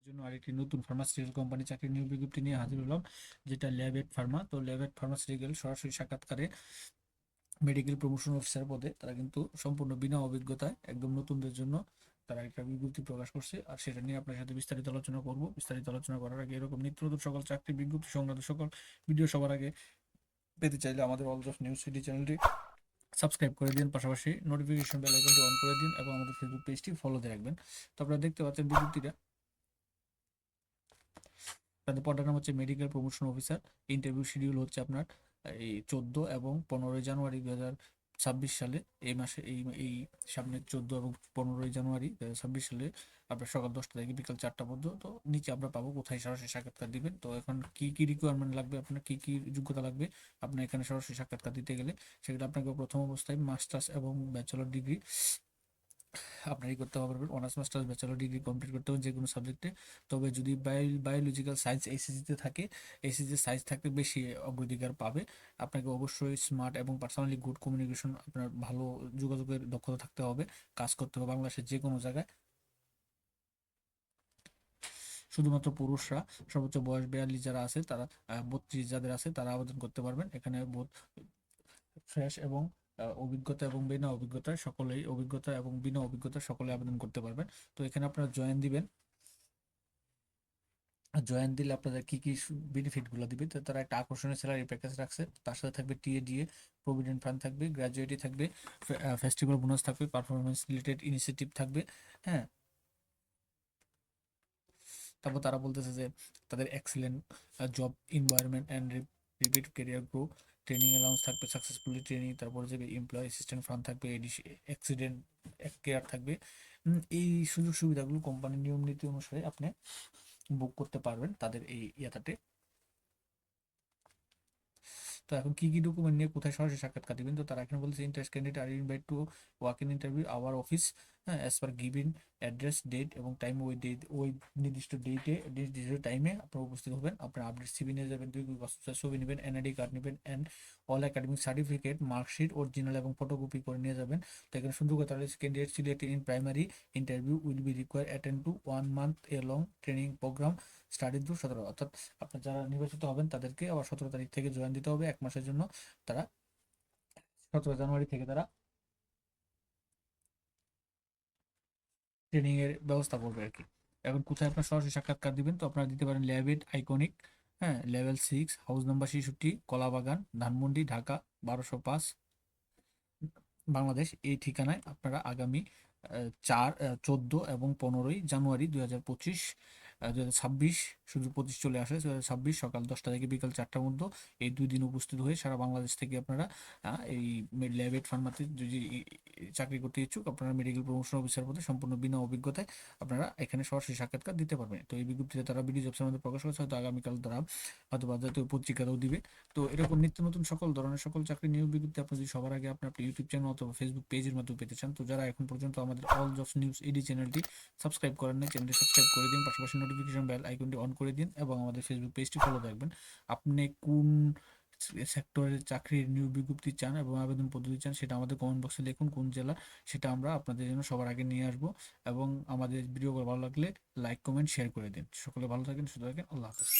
জন্য আরেকটি নতুন ফার্মাসিউটিক্যাল কোম্পানি চাকরির নিয়োগ বিজ্ঞপ্তি নিয়ে হাজির হলাম, যেটা ল্যাবেট ফার্মা। তো ল্যাবেট ফার্মাসিউটিক্যাল সরাসরি সাক্ষাৎকারে মেডিকেল প্রমোশন অফিসার পদে তারা কিন্তু সম্পূর্ণ বিনা অভিজ্ঞতায় একদম নতুনদের জন্য তারা একটা বিজ্ঞপ্তি প্রকাশ করছে, আর সেটা নিয়ে আপনার সাথে বিস্তারিত আলোচনা করব। বিস্তারিত আলোচনা করার আগে এরকম নিত্য নতুন সকল চাকরি বিজ্ঞপ্তি সংক্রান্ত সকল ভিডিও সবার আগে পেতে চাইলে আমাদের অল জব নিউজ সিটি চ্যানেলটি সাবস্ক্রাইব করে দিন, পাশাপাশি নোটিফিকেশন বেল আইকনটি অন করে দিন এবং আমাদের ফেসবুক পেজটি ফলো দিয়ে রাখবেন। তো আপনারা দেখতে পাচ্ছেন বিজ্ঞপ্তিটা, তাদের পদের নাম হচ্ছে medical promotion officer. Interview schedule হচ্ছে আপনার এই 14 এবং 15 জানুয়ারি 2026 সালে, এই মাসে এই সামনের 14 এবং 15 জানুয়ারি 2026 সালে আপনার সকাল 10টা থেকে বিকাল 4টা পর্যন্ত। তো নিচে আমরা পাবো কোথায় সরাসরি সাক্ষাৎকার দিবেন। তো এখন কি কি রিকোয়ারমেন্ট লাগবে, আপনার কি কি যোগ্যতা লাগবে আপনার এখানে সরাসরি সাক্ষাৎকার দিতে গেলে, সেগুলো আপনাকে প্রথম অবস্থায় মাস্টার্স এবং ব্যাচেলর ডিগ্রি আপনারই করতে পারবেন। Honours masters bachelor degree complete করতে হবে যে কোনো সাবজেক্টে। তবে যদি বায়োলজিক্যাল সায়েন্স এইচএসসিতে থাকে, এইচএসসি সায়েন্স থাকতে বেশি অগ্রাধিকার পাবে। আপনাকে অবশ্যই স্মার্ট এবং পার্সোনালি গুড কমিউনিকেশন, আপনার ভালো যোগাযোগের দক্ষতা থাকতে হবে। কাজ করতে হবে বাংলাদেশের যে কোনো জায়গায়। শুধুমাত্র পুরুষরা, সর্বোচ্চ বয়স 42 যারা আছে তারা, 32 যাদের আছে তারা আবেদন করতে পারবেন। এখানে বোধ ফ্রেশ এবং অভিজ্ঞতা এবং বিনা অভিজ্ঞতায় সকলেই, অভিজ্ঞতা এবং বিনা অভিজ্ঞতা সকলে আবেদন করতে পারবেন। তো এখানে আপনারা জয়েন দিবেন। জয়েন দিলে আপনাদের কি কি বেনিফিট গুলো দিবে, তো তারা একটা আকর্ষণীয় স্যালারি প্যাকেজ রাখছে। তার সাথে থাকবে টিএডিএ, প্রভিডেন্ট ফান্ড থাকবে, গ্র্যাজুয়েটি থাকবে, ফেস্টিভ্যাল বোনাস থাকবে, পারফরমেন্স রিলেটেড ইনিশিয়েটিভ থাকবে। হ্যাঁ, তারপর তারা বলতেছে যে তাদের excellent job environment and repeat career grow, training allowance থাকবে, সাকসেসফুলি ট্রেনিং, তারপরে যে এমপ্লয় অ্যাসিস্ট্যান্ট ফান্ড থাকবে, অ্যাক্সিডেন্ট কেয়ার থাকবে। এই সুযোগ সুবিধাগুলো কোম্পানির নিয়ম নীতি অনুসারে আপনি বুক করতে পারবেন তাদের এই ইয়াটাতে। তো এখন কি কি ডকুমেন্ট নিয়ে কোথায় সরাসরি সাক্ষাৎকার দিবেন, তো তারা এখানে বলছে ইন্টারেস্ট ক্যান্ডিডেট আর invite to walk in interview our office, হ্যাঁ, as per given address, date এবং টাইম। ওই নির্দিষ্ট ডেটে নির্দিষ্ট টাইমে আপনারা উপস্থিত হবেন। আপনার আপডেট সিভি নিয়ে যাবেন, 2 কপি পাসপোর্ট ছবি নেবেন, এনআইডি কার্ড নেবেন, and all academic certificate, marksheet original এবং ফটোকপি করে নিয়ে যাবেন। তো এখানে সুন্দর কথা হচ্ছে candidate selected in primary interview will be require attend to 1 month a long training program study to 17। অর্থাৎ আপনার যারা নির্বাচিত হবেন তাদেরকে আবার 17 তারিখ থেকে জয়েন দিতে হবে 1 মাসের জন্য। তারা 17 জানুয়ারি থেকে তারা ট্রেনিং এর ব্যবস্থা করবে আর কি। এখন কোথায় আপনার সরাসরি সাক্ষাৎকার দিবেন, তো আপনারা দিতে পারেন ল্যাবেট আইকনিক, হ্যাঁ, লেভেল 6, হাউস নাম্বার 66, কলাবাগান, ধানমন্ডি, ঢাকা 1205 বাংলাদেশ। এই ঠিকানায় আপনারা আগামী 14 এবং 15 জানুয়ারি 2025, 2026, শুধু 25 চলে আসে, 2026 সকাল 10টা থেকে বিকাল 4টার মধ্যে এই 2 দিন উপস্থিত হয়ে সারা বাংলাদেশ থেকে আপনারা এই ল্যাবেট ফার্মাতে যদি চাকরি করতে ইচ্ছুক, আপনারা মেডিকেল প্রমোশন অফিসার পদে সম্পূর্ণ বিনা অভিজ্ঞতায় আপনারা এখানে সরাসরি সাক্ষাৎকার দিতে পারবেন। তো এই বিজ্ঞপ্তিতে তারা বিডি জবসের মধ্যে প্রকাশ করেছে, হয়তো আগামীকাল তারা হয়তো বা জাতীয় পত্রিকাতেও দিবে। তো এরকম নিত্য নতুন সকল ধরনের সকল চাকরি নিয়োগ বিজ্ঞপ্তি আপনি যদি সবার আগে আপনার ইউটিউব চ্যানেল অথবা ফেসবুক পেজের মাধ্যমে পেতে চান, তো যারা এখন পর্যন্ত আমাদের অল জবস নিউজ ইডি চ্যানেলটি সাবস্ক্রাইব করেন না, চ্যানেলটি সাবস্ক্রাইব করে দিন, পাশাপাশি নোটিফিকেশন বেল আইকনটি অন করে দিন এবং আমাদের ফেসবুক পেজটি ফলো রাখবেন। আপনি কোন সেক্টরের চাকরির নিয়োগ বিজ্ঞপ্তি চান এবং আবেদন পদ্ধতি চান সেটা আমাদের কমেন্ট বক্সে লিখুন, কোন জেলা, সেটা আমরা আপনাদের জন্য সবার আগে নিয়ে আসবো। এবং আমাদের ভিডিও ভালো লাগলে লাইক কমেন্ট শেয়ার করে দিন। সকলে ভালো থাকেন, সুস্থ থাকেন, আল্লাহ হাফেজ।